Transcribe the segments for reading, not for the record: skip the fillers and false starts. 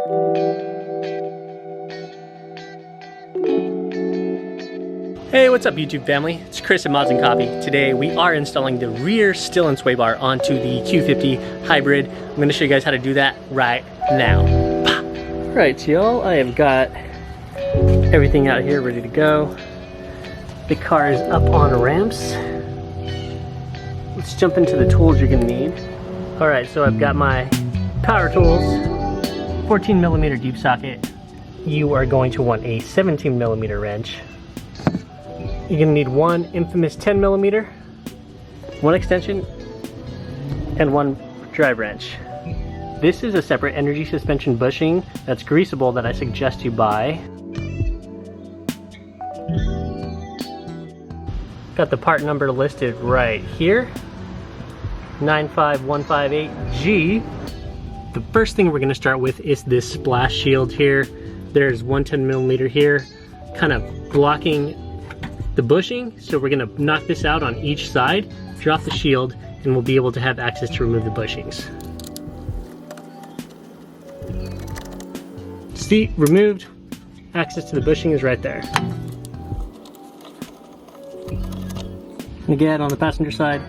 Hey, what's up YouTube family? It's Chris at Mods and Coffee. Today we are installing the rear Stillen sway bar onto the Q50 hybrid. I'm going to show you guys how to do that right now. Alright y'all, I have got everything out here ready to go. The car is up on ramps. Let's jump into the tools you're going to need. Alright, so I've got my power tools, 14mm deep socket. You are going to want a 17mm wrench. You're going to need one infamous 10mm, one extension, and one drive wrench. This is a separate energy suspension bushing that's greasable that I suggest you buy. Got the part number listed right here, 95158G. The first thing we're going to start with is this splash shield here. There's one 10mm here, kind of blocking the bushing, so we're going to knock this out on each side, drop the shield, and we'll be able to have access to remove the bushings. See, removed, access to the bushing is right there. And again, on the passenger side,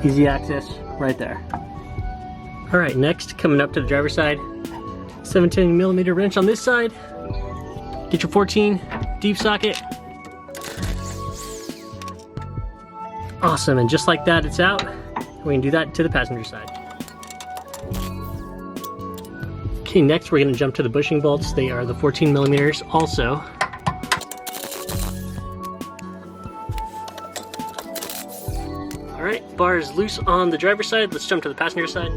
easy access right there. Alright, next, coming up to the driver's side, 17mm wrench on this side. Get your 14 deep socket. Awesome, and just like that, it's out. We can do that to the passenger side. Okay, next we're going to jump to the bushing bolts. They are the 14mm also. Alright, bar is loose on the driver's side. Let's jump to the passenger side.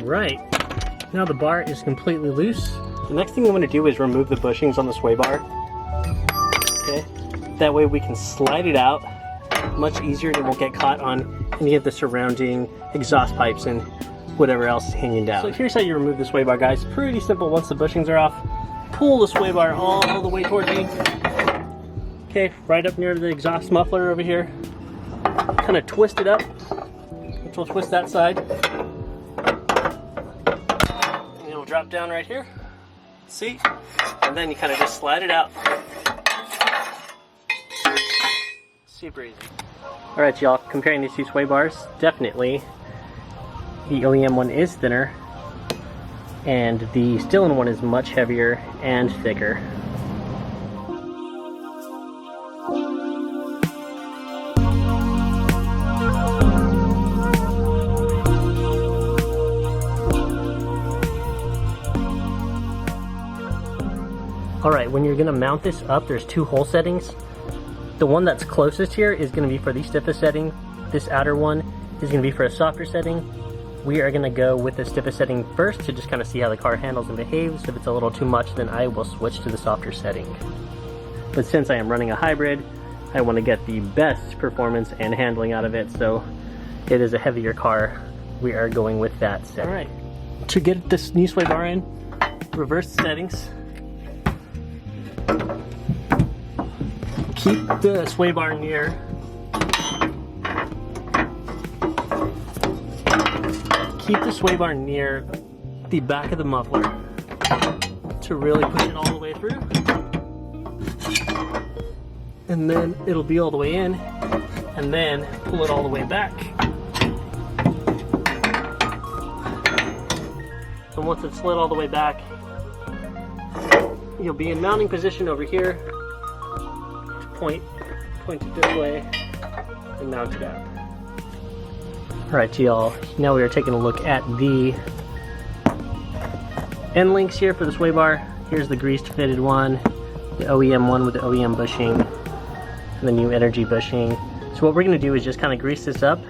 Right, now the bar is completely loose. The next thing I'm going to do is remove the bushings on the sway bar. Okay, that way we can slide it out much easier and it won't get caught on any of the surrounding exhaust pipes and whatever else is hanging down. So here's how you remove the sway bar, guys. Pretty simple. Once the bushings are off, pull the sway bar all the way towards you. Okay, right up near the exhaust muffler over here. Kind of twist it up, which will twist that side. And it'll drop down right here. See? And then you kind of just slide it out. Super easy. Alright y'all, comparing these two sway bars, definitely the OEM one is thinner and the Stillen one is much heavier and thicker. Alright, when you're going to mount this up, there's two hole settings. The one that's closest here is going to be for the stiffest setting. This outer one is going to be for a softer setting. We are going to go with the stiffest setting first to just kind of see how the car handles and behaves. If it's a little too much, then I will switch to the softer setting. But since I am running a hybrid, I want to get the best performance and handling out of it, so it is a heavier car. We are going with that setting. Alright, to get this new sway bar in, reverse the settings. Keep the sway bar near. Keep the sway bar near the back of the muffler to really push it all the way through. And then it'll be all the way in, and then pull it all the way back. And once it's slid all the way back, you'll be in mounting position over here. Point it this way and mount it up. Alright y'all, now we are taking a look at the end links here for the sway bar. Here's the greased fitted one, the OEM one with the OEM bushing, and the new energy bushing. So what we're going to do is just kind of grease this up,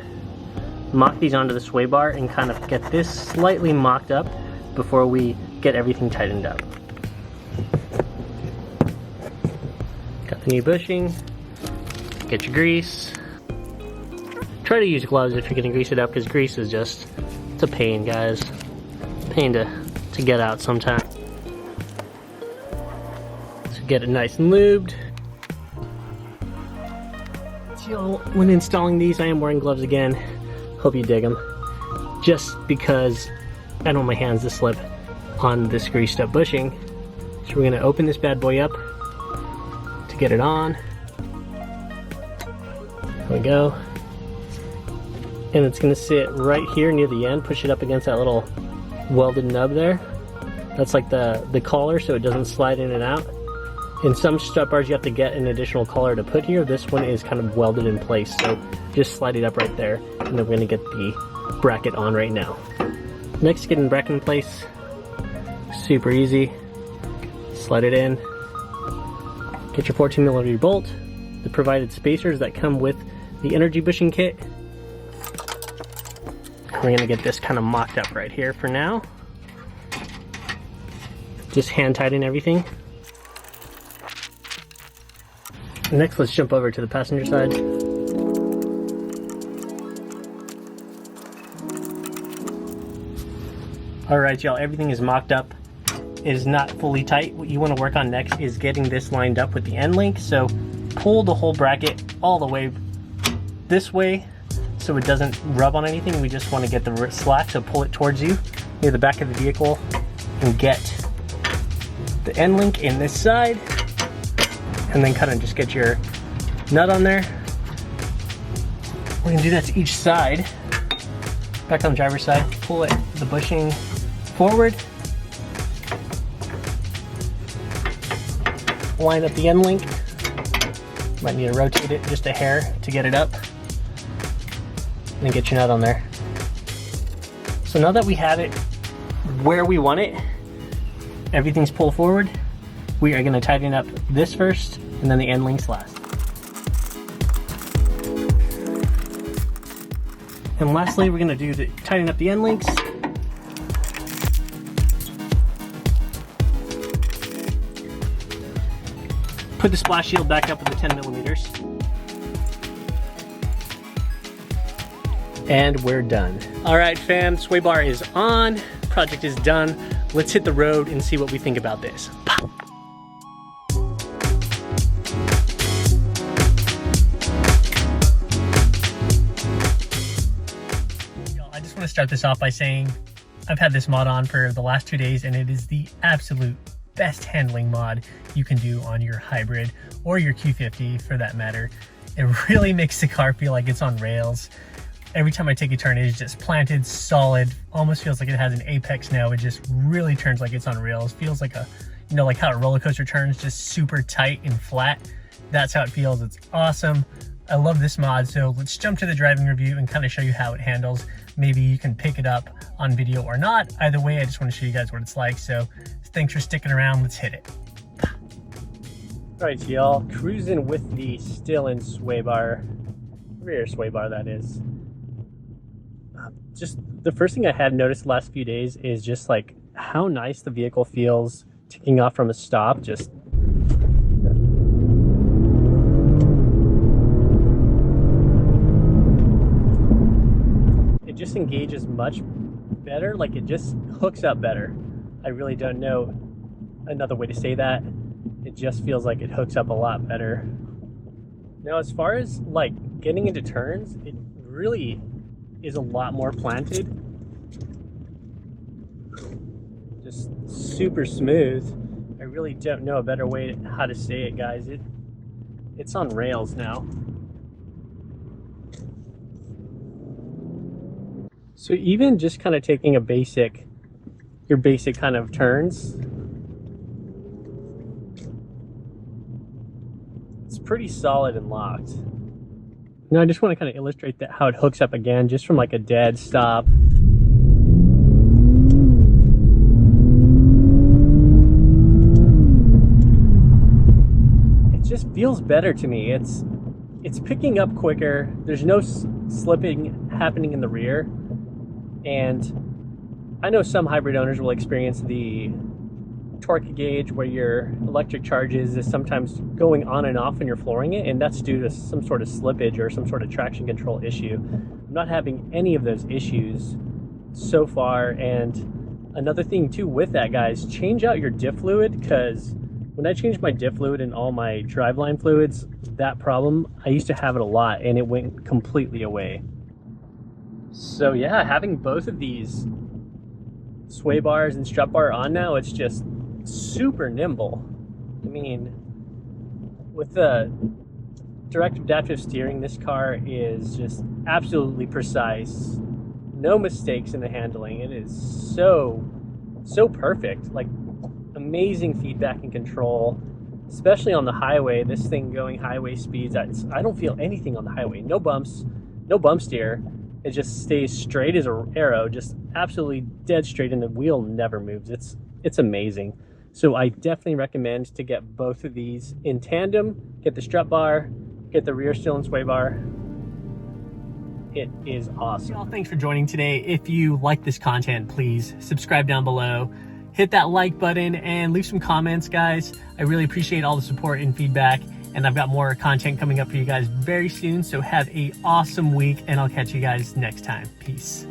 mock these onto the sway bar, and kind of get this slightly mocked up before we get everything tightened up. Got the new bushing, get your grease. Try to use gloves if you're going to grease it up, because grease is just, it's a pain, guys. Pain to get out sometimes. So get it nice and lubed. So when installing these, I am wearing gloves again. Hope you dig them. just because I don't want my hands to slip on this greased up bushing. So we're gonna open this bad boy up to get it on. There we go. And it's gonna sit right here near the end. Push it up against that little welded nub there. That's like the collar, so it doesn't slide in and out. In some strut bars you have to get an additional collar to put here. This one is kind of welded in place, so just slide it up right there, and then we're gonna get the bracket on right now. Next, getting the bracket in place. Super easy. Slide it in. Get your 14mm bolt, the provided spacers that come with the energy bushing kit. We're gonna get this kind of mocked up right here for now. Just hand tighten everything. Next, let's jump over to the passenger side. Alright y'all, everything is mocked up. It is not fully tight. What you want to work on next is getting this lined up with the end link. So pull the whole bracket all the way this way so it doesn't rub on anything. We just want to get the slack, so pull it towards you near the back of the vehicle and get the end link in this side, and then kind of just get your nut on there. We're gonna do that to each side. Back on the driver's side, pull it, the bushing forward, line up the end link. Might need to rotate it just a hair to get it up, and then get your nut on there. So now that we have it where we want it, everything's pulled forward, we are going to tighten up this first and then the end links last. And lastly, we're going to tighten up the end links. Put the splash shield back up with the 10mm. And we're done. All right, fam, sway bar is on. Project is done. Let's hit the road and see what we think about this. I just want to start this off by saying I've had this mod on for the last 2 days, and it is the absolute best handling mod you can do on your hybrid or your Q50 for that matter. It really makes the car feel like it's on rails. Every time I take a turn, it is just planted, solid, almost feels like it has an apex now. It just really turns like it's on rails. Feels like a, you know, like how a roller coaster turns, just super tight and flat. That's how it feels. It's awesome. I love this mod. So let's jump to the driving review and kind of show you how it handles. Maybe you can pick it up on video or not. Either way, I just want to show you guys what it's like. So thanks for sticking around. Let's hit it. All right, y'all, cruising with the Stillen sway bar, rear sway bar that is. Just the first thing I had noticed the last few days is just like how nice the vehicle feels taking off from a stop. Just it just engages much better, like it just hooks up better. I really don't know another way to say that. It just feels like it hooks up a lot better. Now, as far as like getting into turns, it really is a lot more planted. Just super smooth. I really don't know a better way how to say it, guys. It's on rails now. So even just kind of taking your basic kind of turns, it's pretty solid and locked. Now I just want to kind of illustrate that how it hooks up again, just from like a dead stop. It just feels better to me. It's picking up quicker. There's no slipping happening in the rear. And I know some hybrid owners will experience the torque gauge where your electric charges is sometimes going on and off when you're flooring it, and that's due to some sort of slippage or some sort of traction control issue. I'm not having any of those issues so far. And another thing too with that, guys, change out your diff fluid, because when I changed my diff fluid and all my driveline fluids, that problem, I used to have it a lot and it went completely away. So yeah, having both of these sway bars and strut bar on now, it's just super nimble. I mean, with the direct adaptive steering, this car is just absolutely precise. No mistakes in the handling. It is so perfect. Like, amazing feedback and control, especially on the highway. This thing going highway speeds, I don't feel anything on the highway. No bumps, no bump steer. It just stays straight as an arrow, just absolutely dead straight, and the wheel never moves. It's amazing. So I definitely recommend to get both of these in tandem. Get the strut bar, get the rear Stillen sway bar. It is awesome. Well, thanks for joining today. If you like this content, please subscribe down below. Hit that like button and leave some comments, guys. I really appreciate all the support and feedback. And I've got more content coming up for you guys very soon. So have an awesome week, and I'll catch you guys next time. Peace.